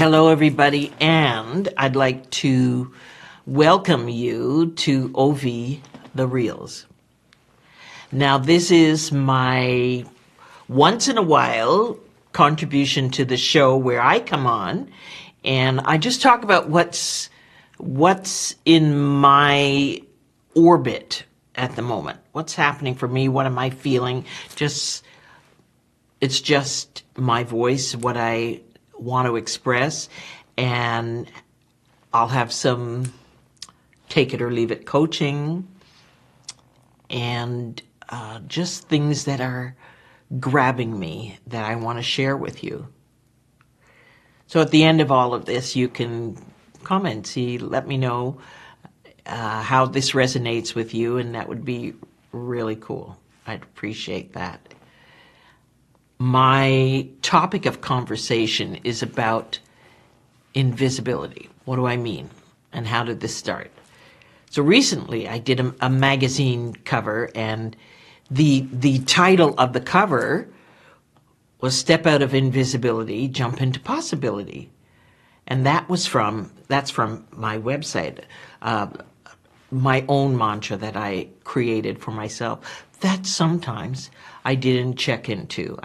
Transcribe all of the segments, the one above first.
Hello, everybody, and I'd like to welcome you to OV The Reels. Now, this is my once in a while contribution to the show where I come on and I just talk about what's in my orbit at the moment. What's happening for me? What am I feeling? It's just my voice, what I want to express, and I'll have some take it or leave it coaching and just things that are grabbing me that I want to share with you. So at the end of all of this, you can comment, let me know how this resonates with you, and that would be really cool. I'd appreciate that. My topic of conversation is about invisibility. What do I mean? And how did this start? So recently I did a magazine cover, and the title of the cover was Step Out of Invisibility, Jump into Possibility. And that's from my website, my own mantra that I created for myself that sometimes I didn't check into.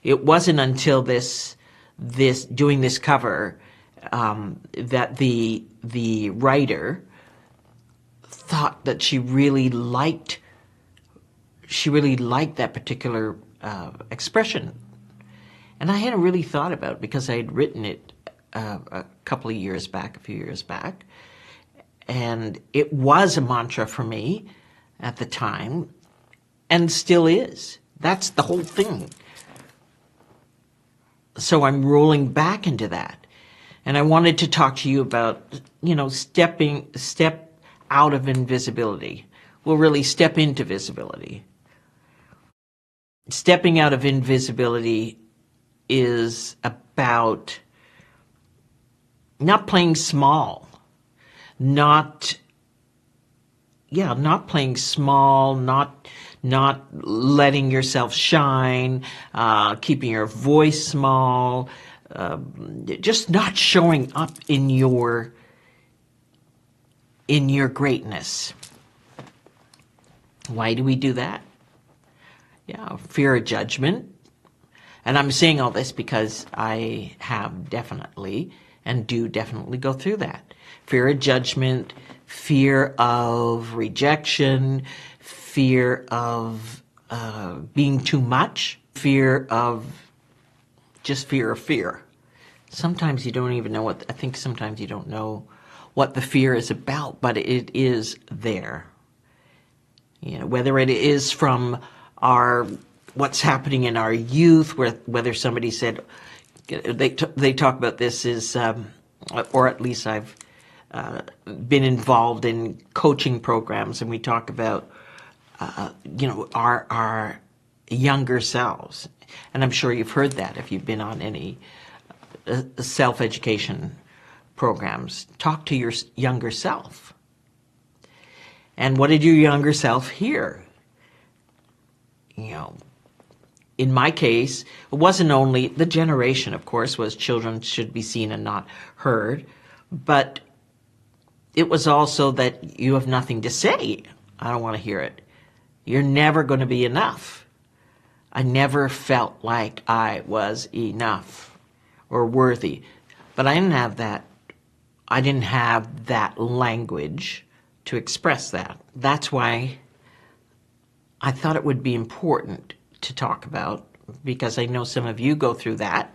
It wasn't until this doing this cover that the writer thought that she really liked that particular expression, and I hadn't really thought about it because I had written it a few years back, and it was a mantra for me at the time, and still is. That's the whole thing. So I'm rolling back into that. And I wanted to talk to you about, step out of invisibility. Well, really step into visibility. Stepping out of invisibility is about not playing small, not playing small, not letting yourself shine, keeping your voice small, just not showing up in your greatness. Why do we do that? Fear of judgment. And I'm saying all this because I have definitely and do definitely go through that. Fear of judgment, fear of rejection, fear of being too much, fear of fear. Sometimes you don't even know sometimes you don't know what the fear is about, but it is there. Whether it is from what's happening in our youth, whether somebody said, they talk about this is, or at least I've been involved in coaching programs, and we talk about our younger selves. And I'm sure you've heard that if you've been on any self-education programs. Talk to your younger self. And what did your younger self hear? In my case, it wasn't only the generation, of course, was children should be seen and not heard, but it was also that you have nothing to say. I don't want to hear it. You're never going to be enough. I never felt like I was enough or worthy, but I didn't have that. I didn't have that language to express that. That's why I thought it would be important to talk about, because I know some of you go through that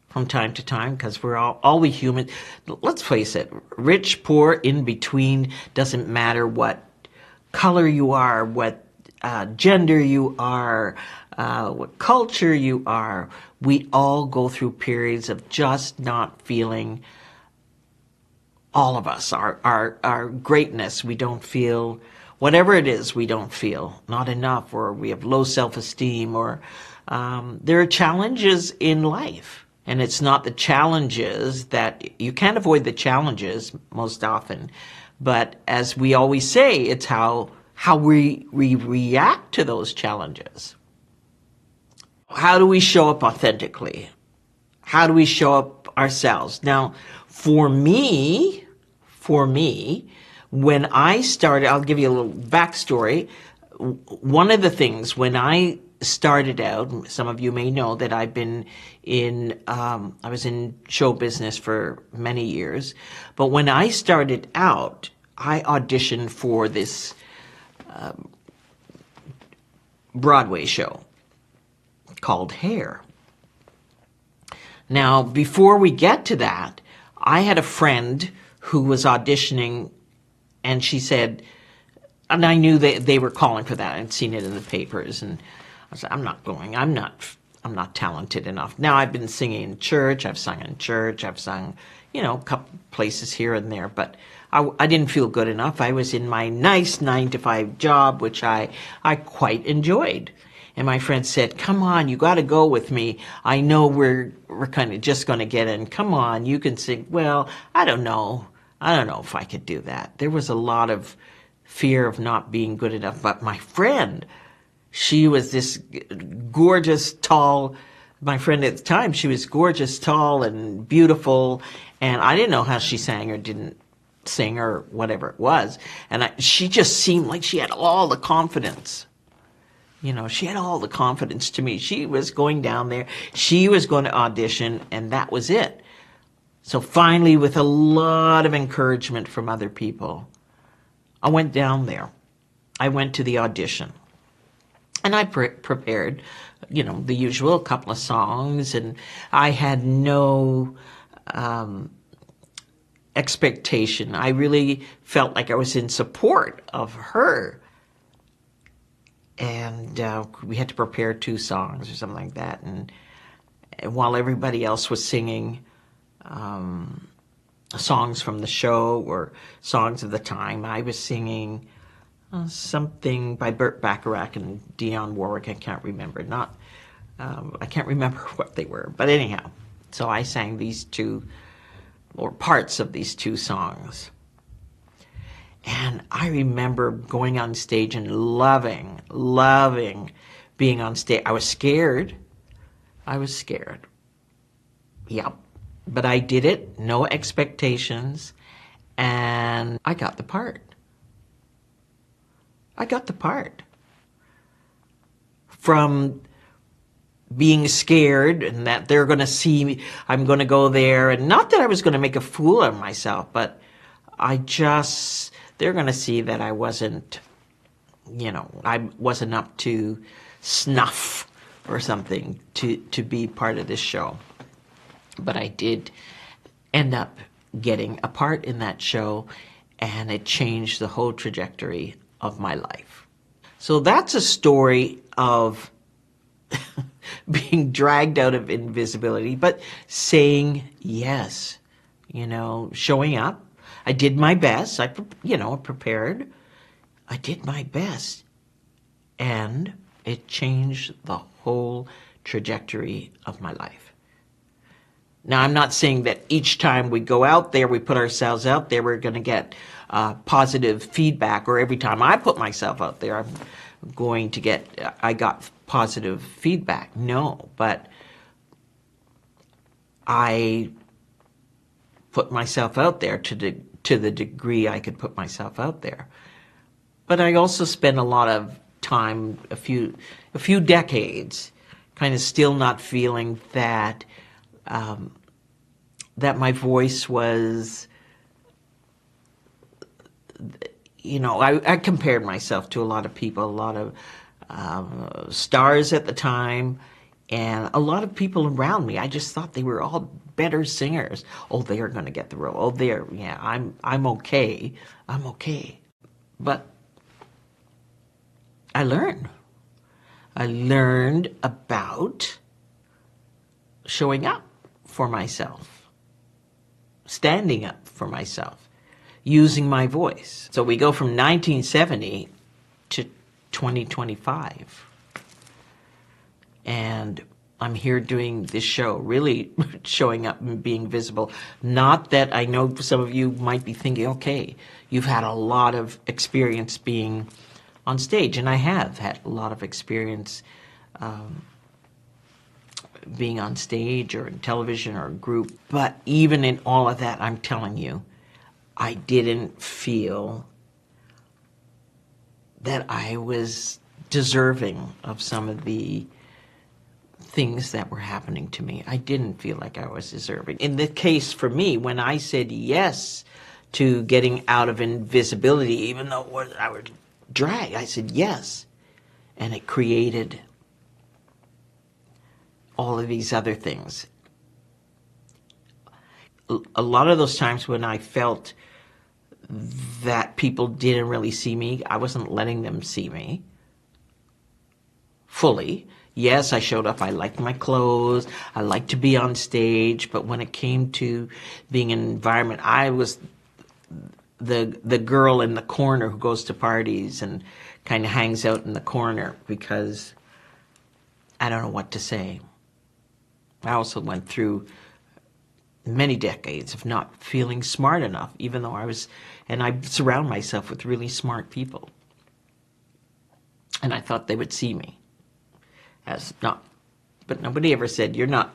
from time to time, because we're all we human. Let's face it, rich, poor, in between, doesn't matter what color you are, what gender you are, what culture you are. We all go through periods of just not feeling, all of us, our greatness. We don't feel, whatever it is, we don't feel not enough, or we have low self-esteem, or there are challenges in life. And it's not the challenges that, you can't avoid the challenges most often, but as we always say, it's how we react to those challenges. How do we show up authentically? How do we show up ourselves. Now, for me, when I started, I'll give you a little backstory. One of the things when I started out, some of you may know that I've been in, I was in show business for many years, but when I started out, I auditioned for this Broadway show called Hair. Now, before we get to that, I had a friend who was auditioning, and she said, and I knew they were calling for that. I'd seen it in the papers, and I said, I'm not going. I'm not talented enough. Now, I've been singing in church. I've sung in church. I've sung, a couple places here and there, but I didn't feel good enough. I was in my nice 9-to-5 job, which I quite enjoyed. And my friend said, come on, you got to go with me. I know we're kind of just going to get in. Come on, you can sing. Well, I don't know. I don't know if I could do that. There was a lot of fear of not being good enough. But my friend, she was this gorgeous, tall, my friend at the time, she was gorgeous, tall, and beautiful. And I didn't know how she sang or didn't sing or whatever it was. And she just seemed like she had all the confidence. She had all the confidence to me. She was going down there. She was going to audition, and that was it. So finally, with a lot of encouragement from other people, I went down there. I went to the audition. And I prepared, the usual couple of songs, and I had no expectation. I really felt like I was in support of her. And we had to prepare 2 songs or something like that. And while everybody else was singing songs from the show or songs of the time, I was singing something by Burt Bacharach and Dionne Warwick. I can't remember. I can't remember what they were. But anyhow, so I sang these 2, or parts of these 2 songs. And I remember going on stage and loving being on stage. I was scared. Yep. But I did it, no expectations, and I got the part. From being scared and that they're going to see me, I'm going to go there, and not that I was going to make a fool of myself, but they're going to see that I wasn't, I wasn't up to snuff or something to be part of this show. But I did end up getting a part in that show, and it changed the whole trajectory of my life. So that's a story of being dragged out of invisibility, but saying yes, showing up. I did my best. I prepared. I did my best. And it changed the whole trajectory of my life. Now, I'm not saying that each time we go out there, we put ourselves out there, we're going to get positive feedback, or every time I put myself out there, I got positive feedback. No, but I put myself out there to the degree I could put myself out there. But I also spent a lot of time, a few decades, kind of still not feeling that that my voice was, I compared myself to a lot of people, a lot of stars at the time, and a lot of people around me. I just thought they were all better singers. Oh, they are going to get the role. Oh, I'm okay. I'm okay. But I learned. I learned about showing up for myself, standing up for myself, using my voice. So we go from 1970 to 2025. And I'm here doing this show, really showing up and being visible. Not that I know some of you might be thinking, okay, you've had a lot of experience being on stage, and I have had a lot of experience being on stage or in television or a group. But even in all of that, I'm telling you, I didn't feel that I was deserving of some of the things that were happening to me. I didn't feel like I was deserving. In the case for me, when I said yes to getting out of invisibility, even though I was dragged, I said yes. And it created all of these other things. A lot of those times when I felt that people didn't really see me, I wasn't letting them see me fully. Yes, I showed up. I liked my clothes. I liked to be on stage. But when it came to being in an environment, I was the girl in the corner who goes to parties and kind of hangs out in the corner because I don't know what to say. I also went through many decades of not feeling smart enough, even though I surround myself with really smart people. And I thought they would see me as not, but nobody ever said, you're not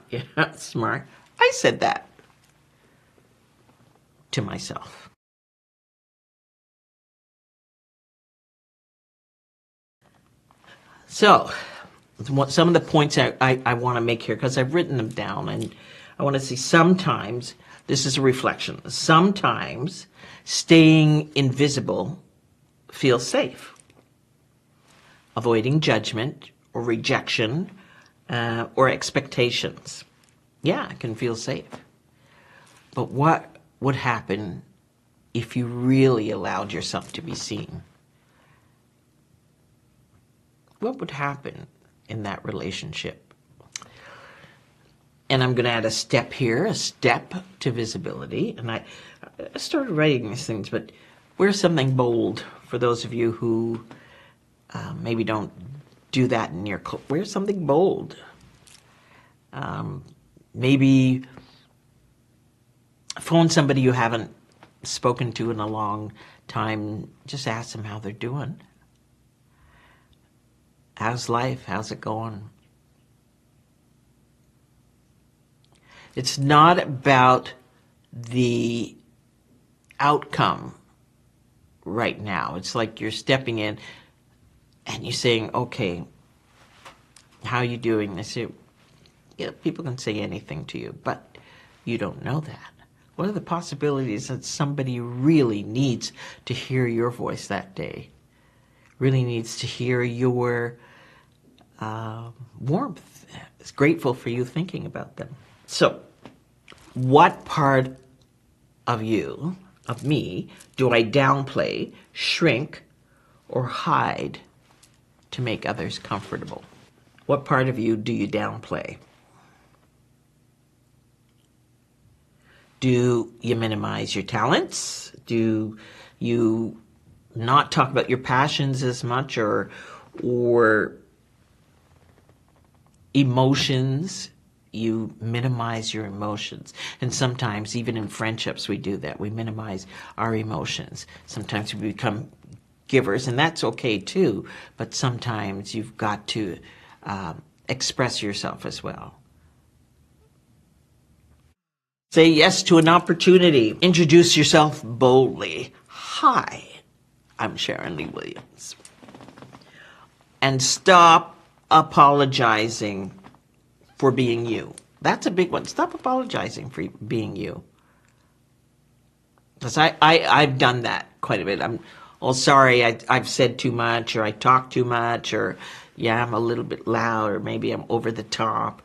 smart. I said that to myself. So, some of the points I want to make here, because I've written them down, and I want to say sometimes, this is a reflection, sometimes staying invisible feels safe. Avoiding judgment or rejection or expectations. Yeah, it can feel safe. But what would happen if you really allowed yourself to be seen? What would happen in that relationship? And I'm going to add a step here, a step to visibility. And I started writing these things, but wear something bold for those of you who maybe don't do that in your clothes. Wear something bold. Maybe phone somebody you haven't spoken to in a long time. Just ask them how they're doing. How's life? How's it going? It's not about the outcome right now. It's like you're stepping in and you're saying, okay, how are you doing? They say, yeah, people can say anything to you, but you don't know that. What are the possibilities that somebody really needs to hear your voice that day? Really needs to hear your warmth. Is grateful for you thinking about them. So, what part of you, of me, do I downplay, shrink, or hide to make others comfortable? What part of you do you downplay? Do you minimize your talents? Do you not talk about your passions as much, or emotions? You minimize your emotions. And sometimes, even in friendships, we do that. We minimize our emotions. Sometimes we become givers, and that's okay too, but sometimes you've got to express yourself as well. Say yes to an opportunity. Introduce yourself boldly. Hi, I'm Sharon Lee Williams. And stop apologizing for being you. That's a big one. Stop apologizing for being you. Because I've done that quite a bit. Sorry, I've said too much, or I talk too much, or yeah, I'm a little bit loud, or maybe I'm over the top.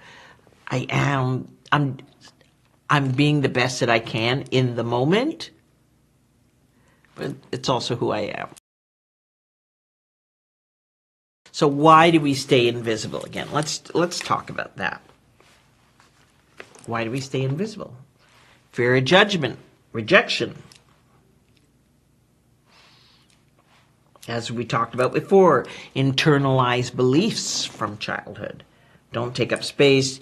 I'm being the best that I can in the moment, but it's also who I am. So why do we stay invisible? Again, let's talk about that. Why do we stay invisible? Fear of judgment, rejection. As we talked about before, internalized beliefs from childhood. Don't take up space.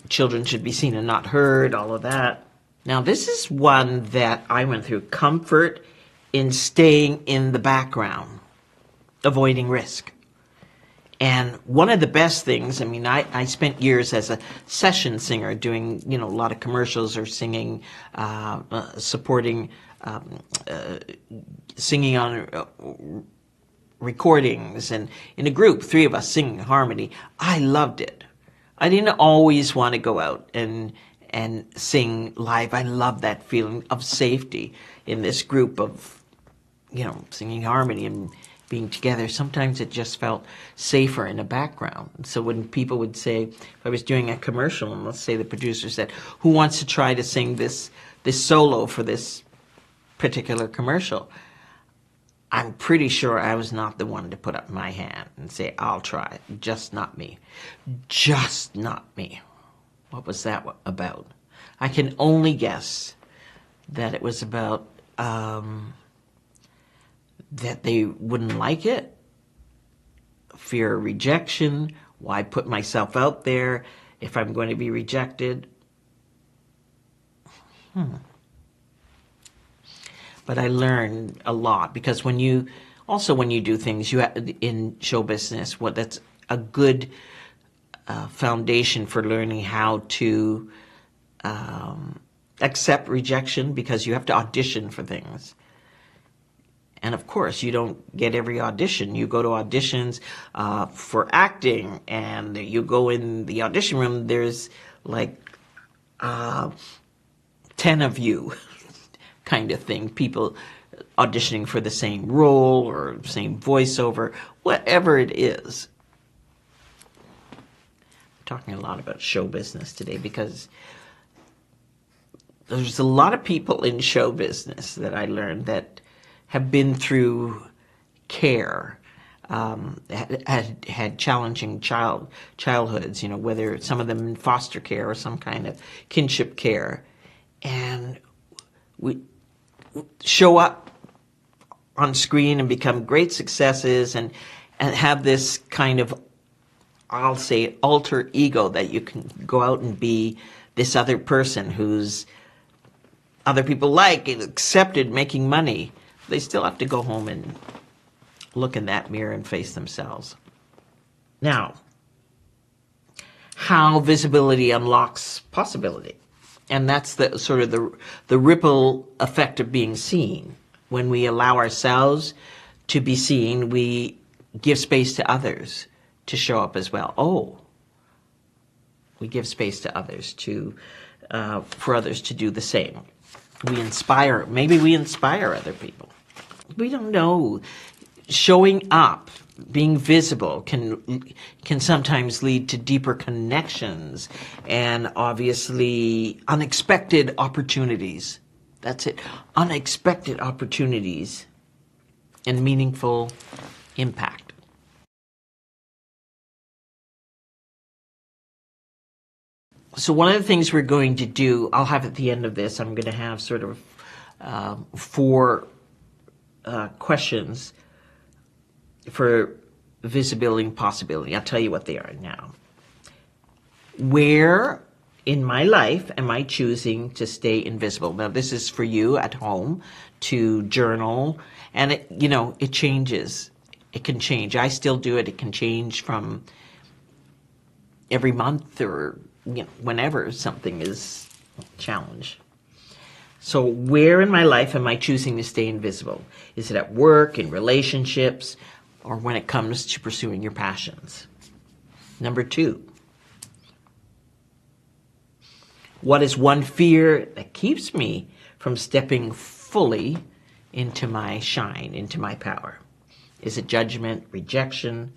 Children should be seen and not heard, all of that. Now, this is one that I went through. Comfort in staying in the background, avoiding risk. And one of the best things, I mean, I spent years as a session singer doing, a lot of commercials or singing, supporting, singing on recordings and in a group, 3 of us singing harmony. I loved it. I didn't always want to go out and sing live. I love that feeling of safety in this group of, singing harmony and being together. Sometimes it just felt safer in the background. So when people would say, if I was doing a commercial, and let's say the producer said, who wants to try to sing this solo for this particular commercial? I'm pretty sure I was not the one to put up my hand and say, I'll try. Just not me. Just not me. What was that about? I can only guess that it was about that they wouldn't like it, fear of rejection, why put myself out there if I'm going to be rejected. But I learned a lot, because when you do things in show business, that's a good foundation for learning how to accept rejection, because you have to audition for things. And of course, you don't get every audition. You go to auditions for acting, and you go in the audition room, there's like 10 of you kind of thing. People auditioning for the same role or same voiceover, whatever it is. I'm talking a lot about show business today because there's a lot of people in show business that I learned that have been through care, had challenging childhoods, whether some of them in foster care or some kind of kinship care, and we show up on screen and become great successes and have this kind of, I'll say, alter ego that you can go out and be this other person who's other people like, accepted, making money. They still have to go home and look in that mirror and face themselves. Now, how visibility unlocks possibility. And that's the sort of the ripple effect of being seen. When we allow ourselves to be seen, we give space to others to show up as well. We give space to others for others to do the same. Maybe we inspire other people. We don't know. Showing up, being visible can sometimes lead to deeper connections and obviously unexpected opportunities. That's it. Unexpected opportunities and meaningful impact. So one of the things we're going to do, I'll have at the end of this, I'm going to have sort of 4 questions for visibility and possibility. I'll tell you what they are now. Where in my life am I choosing to stay invisible? Now, this is for you at home to journal, and it changes. It can change. I still do it. It can change from every month or whenever something is a challenge. So where in my life am I choosing to stay invisible? Is it at work, in relationships, or when it comes to pursuing your passions? Number 2, what is one fear that keeps me from stepping fully into my shine, into my power? Is it judgment, rejection,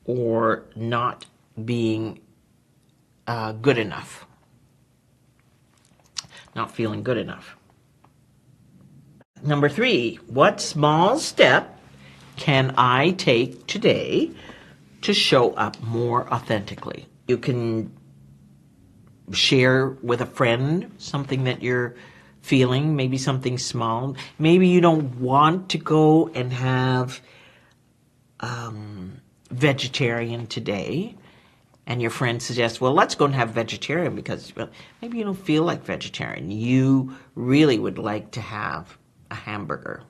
or not being good enough? Not feeling good enough. Number 3, what small step can I take today to show up more authentically? You can share with a friend something that you're feeling, maybe something small. Maybe you don't want to go and have vegetarian today, and your friend suggests, well, let's go and have vegetarian because maybe you don't feel like vegetarian. You really would like to have a hamburger.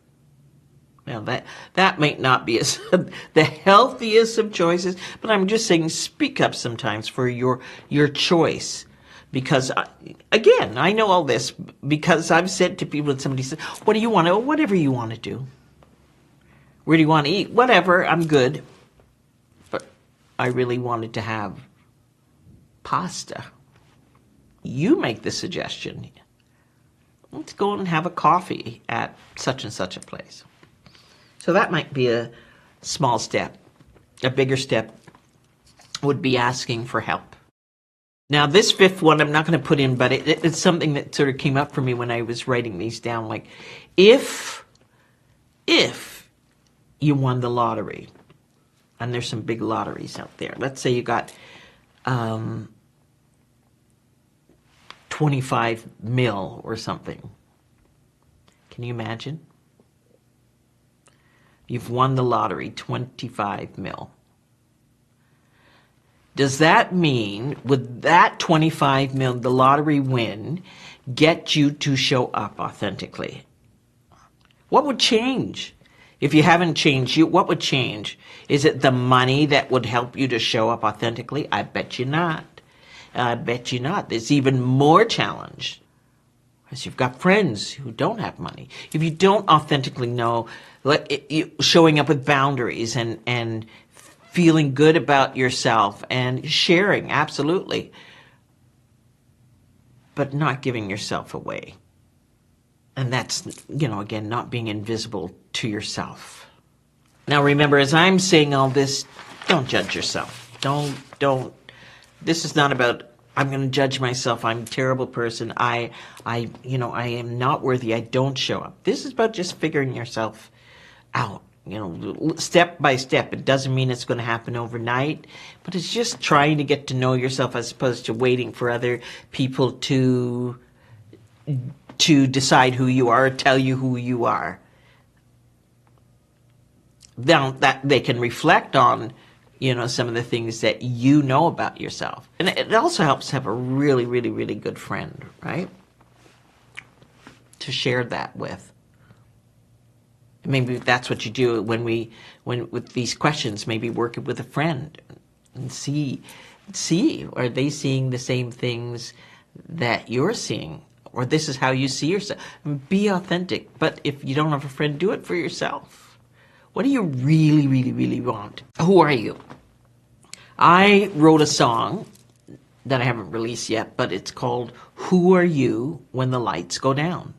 Now that might not be the healthiest of choices, but I'm just saying speak up sometimes for your choice. Because, again, I know all this because I've said to people, that somebody says, what do you want to, whatever you want to do. Where do you want to eat? Whatever, I'm good. But I really wanted to have pasta. You make the suggestion. Let's go and have a coffee at such and such a place. So that might be a small step. A bigger step would be asking for help. Now, this fifth one I'm not going to put in, but it's something that sort of came up for me when I was writing these down. Like, if you won the lottery, and there's some big lotteries out there. Let's say you got 25 mil or something. Can you imagine? You've won the lottery, 25 mil. Does that mean, would that 25 mil, the lottery win, get you to show up authentically? What would change? If you haven't changed, what would change? Is it the money that would help you to show up authentically? I bet you not. I bet you not. There's even more challenge. Because you've got friends who don't have money. If you don't authentically know, showing up with boundaries and feeling good about yourself and sharing, absolutely. But not giving yourself away. And that's, again, not being invisible to yourself. Now remember, as I'm saying all this, don't judge yourself. Don't. This is not about, I'm going to judge myself. I'm a terrible person. I am not worthy. I don't show up. This is about just figuring yourself out. Step by step. It doesn't mean it's going to happen overnight, but it's just trying to get to know yourself as opposed to waiting for other people to decide who you are or tell you who you are. Now that they can reflect on, some of the things that you know about yourself. And it also helps to have a really, really, really good friend, right? To share that with. Maybe that's what you do when with these questions, maybe work with a friend and see, are they seeing the same things that you're seeing? Or this is how you see yourself. Be authentic. But if you don't have a friend, do it for yourself. What do you really, really, really want? Who are you? I wrote a song that I haven't released yet, but it's called Who Are You When the Lights Go Down?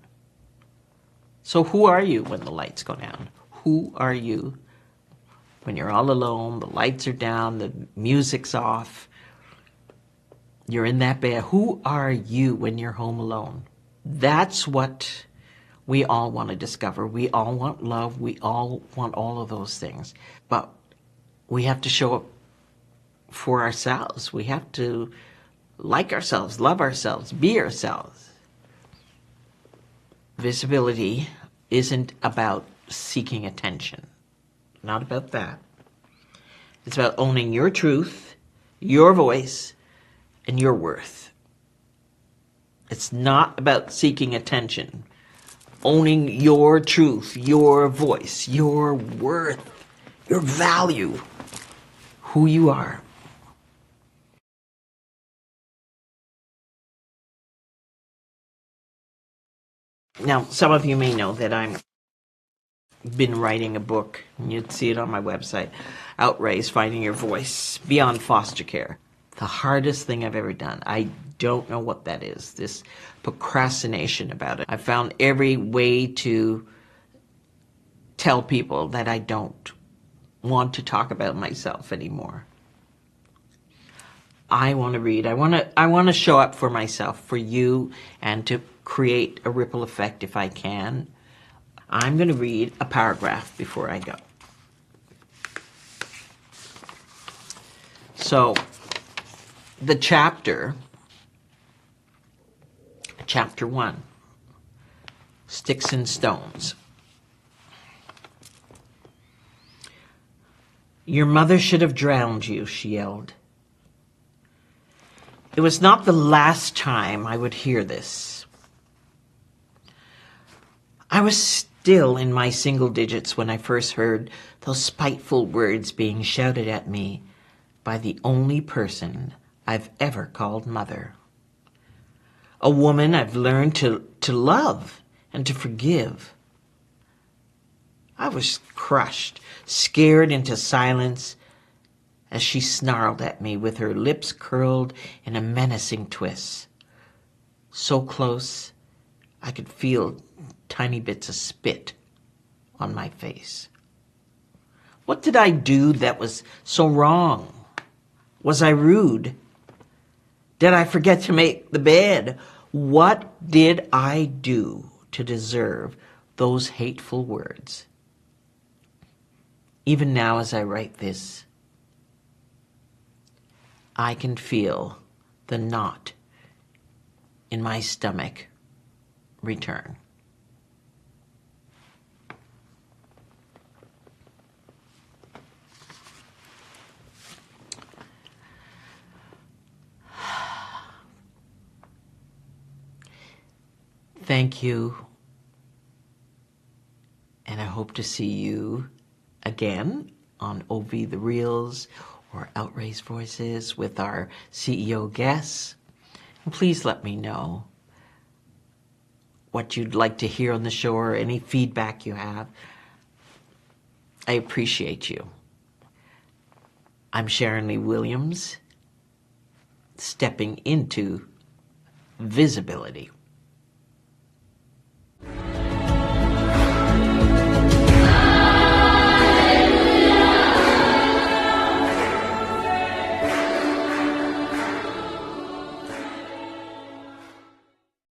So who are you when the lights go down? Who are you when you're all alone, the lights are down, the music's off, you're in that bed? Who are you when you're home alone? That's what we all want to discover. We all want love. We all want all of those things. But we have to show up for ourselves. We have to like ourselves, love ourselves, be ourselves. Visibility isn't about seeking attention. Not about that. It's about owning your truth, your voice, and your worth. It's not about seeking attention. Owning your truth, your voice, your worth, your value, who you are. Now, some of you may know that I've been writing a book, and you'd see it on my website, Outraise, Finding Your Voice, Beyond Foster Care. The hardest thing I've ever done. I don't know what that is, this procrastination about it. I found every way to tell people that I don't want to talk about myself anymore. I want to read. I want to show up for myself, for you, and to create a ripple effect if I can. I'm going to read a paragraph before I go. So, the chapter 1, Sticks and Stones. Your mother should have drowned you, she yelled. It was not the last time I would hear this. I was still in my single digits when I first heard those spiteful words being shouted at me by the only person I've ever called mother. A woman I've learned to love and to forgive. I was crushed, scared into silence as she snarled at me with her lips curled in a menacing twist. So close, I could feel tiny bits of spit on my face. What did I do that was so wrong? Was I rude? Did I forget to make the bed? What did I do to deserve those hateful words? Even now as I write this, I can feel the knot in my stomach return. Thank you, and I hope to see you again on OV The Reels or Outraised Voices with our CEO guests. And please let me know what you'd like to hear on the show or any feedback you have. I appreciate you. I'm Sharon Lee Williams, stepping into visibility.